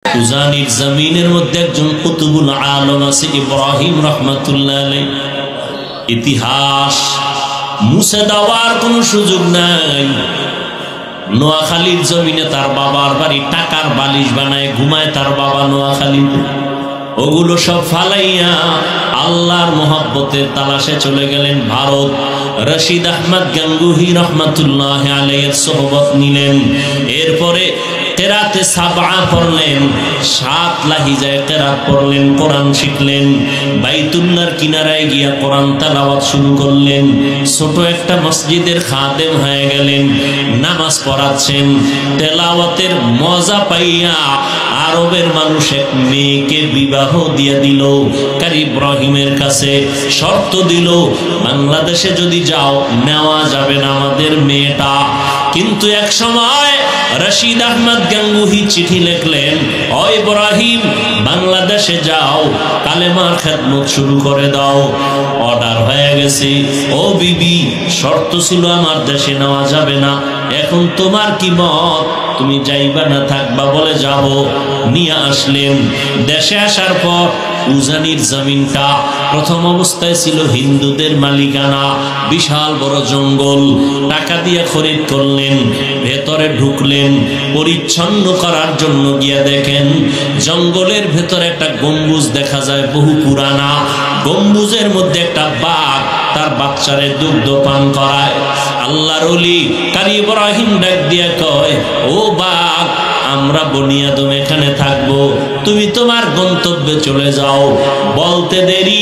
উজানির জমিনের মধ্যে একজন কুতুবুল আলম আছে ইব্রাহিম রাহমাতুল্লাহ আলাইহি। ইতিহাস মুছে দেওয়ার কোনো সুযোগ নাই। নোয়াখালীর জমিনে তার বাবার বাড়ি, টাকার বালিশ বানায় ঘুমায় তার বাবা নোয়াখালীতে। ওগুলো সব ফালাইয়া আল্লাহর মোহাব্বতের তালাশে চলে গেলেন ভারত। রশিদ আহমদ গাঙ্গুহি রহমাতুল্লাহ আলাইহির সোহবত নিলেন। এরপরে কেরাতে সাবআ পড়লেন, 7 লাহিজায় কেরাত পড়লেন, কোরআন শিখলেন। বাইতুল্লাহর কিনারায় গিয়া কোরআন তেলাওয়াত শুরু করলেন। ছোট একটা মসজিদের খাদেম হয়ে গেলেন, নামাজ পড়াচ্ছেন। তেলাওয়াতের মজা পাইয়া আরবের মানুষ এক মেয়েকে বিবাহ দিয়ে দিল কারি ইব্রাহিমের কাছে। শর্ত দিল, বাংলাদেশে যদি যাও নেওয়া যাবে না আমাদের মেয়েটা। কিন্তু এক সময় রশিদ আহমদ গাঙ্গুহি চিঠি লিখলেন, ও ইব্রাহিম বাংলাদেশে যাও, কালেমার খেদমত শুরু করে দাও। অর্ডার হয়ে গেছে। ও বিবি, শর্ত ছিল আমার দেশে নেওয়া যাবে না, এখন তোমার কি মত, তুমি যাইবা না থাকবা? বলে যাব। নিয়ে আসলেন। দেশে আসার পর উজানির জমিনটা প্রথম অবস্থায় ছিল হিন্দুদের মালিকানা, বিশাল বড় জঙ্গল। টাকা দিয়ে খরিদ করলেন, ভেতরে ঢুকলেন। পরিচ্ছন্ন করার জন্য গিয়া দেখেন জঙ্গলের ভেতরে একটা গম্বুজ দেখা যায়, বহু পুরানা। গম্বুজের মধ্যে একটা বাঘ তার বাচ্চারে দুগ্ধ পান করায়। আল্লাহর ওলি কারি ইব্রাহিম ডাক দিয়া কয়, ও বাঘ, আমরা বনি আদম এখানে থাকবো, তুমি তোমার গন্তব্যে চলে যাও। বলতে দেরি,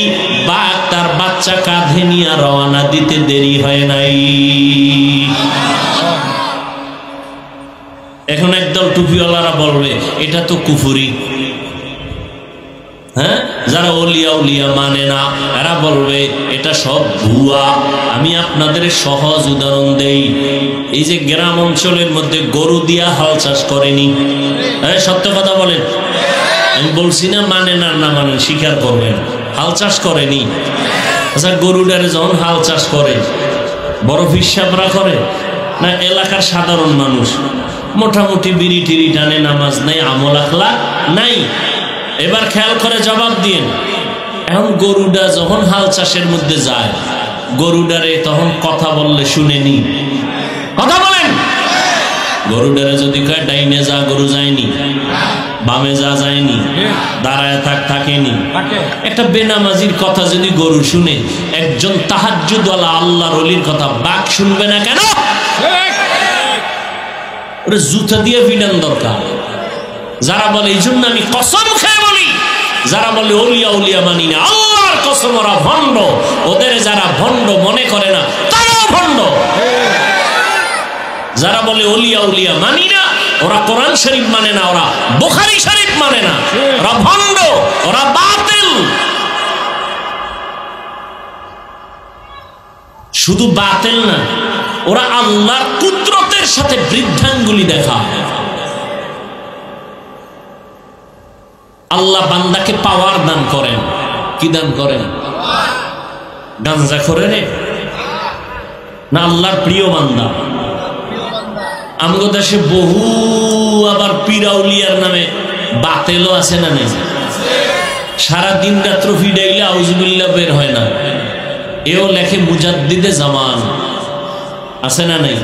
বাঘ তার বাচ্চা কাঁধে নিয়ে রওনা দিতে দেরি হয় নাই। এখন একদল টুপিওয়ালারা বলবে এটা তো কুফরি। হ্যাঁ, যারা ওলিয়া উলিয়া মানে না এরা বলবে এটা সব ভুয়া। আমি আপনাদের সহজ উদাহরণ দেই। এই যে গ্রাম অঞ্চলের মধ্যে গরু দিয়া হাল চাষ করেনি, সত্য কথা বলেন। আমি বলছি না মানে না, না মানে স্বীকার করবেন, হাল চাষ করেনি। আচ্ছা, গরুটারে যখন হাল চাষ করে বড় হিসাবরা করে না এলাকার সাধারণ মানুষ? মোটামুটি বিড়ি টিড়ি টানে, নামাজ নাই, আমল আখলাক নাই। এবার খেয়াল করে জবাব দিন। এখন গরুটা যখন হাল চাষের মধ্যে যায়, গরুডারে তখন কথা বললে শুনেনি? কথা বলেন। গরুডারে যদি কয় ডাইনে যা, গরু যায়নি, বামে যা যায়নি, দাঁড়ায় থাক থাকেনি। একটা বেনামাজির কথা যদি গরু শুনে, একজন তাহাজ্জুদওয়ালা আল্লাহর ওলির কথা বাঘ শুনবে না কেন? ওরে জুতা দিয়ে ভিড়ান দরকার। যারা বলে এই জন্য আমি কসম খেয়ে বলি, যারা বলে ওলিয়া উলিয়া মানি না, আল্লাহর কসম ওরা ভণ্ড। ওদের যারা ভণ্ড মনে করে না তারাও ভণ্ড। যারা বলে ওলিয়া উলিয়া মানি না, ওরা কোরআন শরীফ মানে না, ওরা বুখারী শরীফ মানে না, ওরা ভণ্ড, ওরা বাতিল। শুধু বাতিল না, ওরা আল্লাহর কুদরতের সাথে বৃদ্ধাঙ্গুলি দেখা। আল্লাহ বান্দাকে পাওয়ার দান করেন। কি দান করেন? গাঞ্জা করে রে না আল্লাহর প্রিয় বান্দা? আমাদের দেশে বহু আবার পিরাউলিয়ার নামে বাতেলও আছে না নেই? সারা দিন রাত্র ফিডাইলে আউযুবিল্লাহ বের হয় না। এও লেখে মুজাদ্দিদে জামান, আছে না নাই?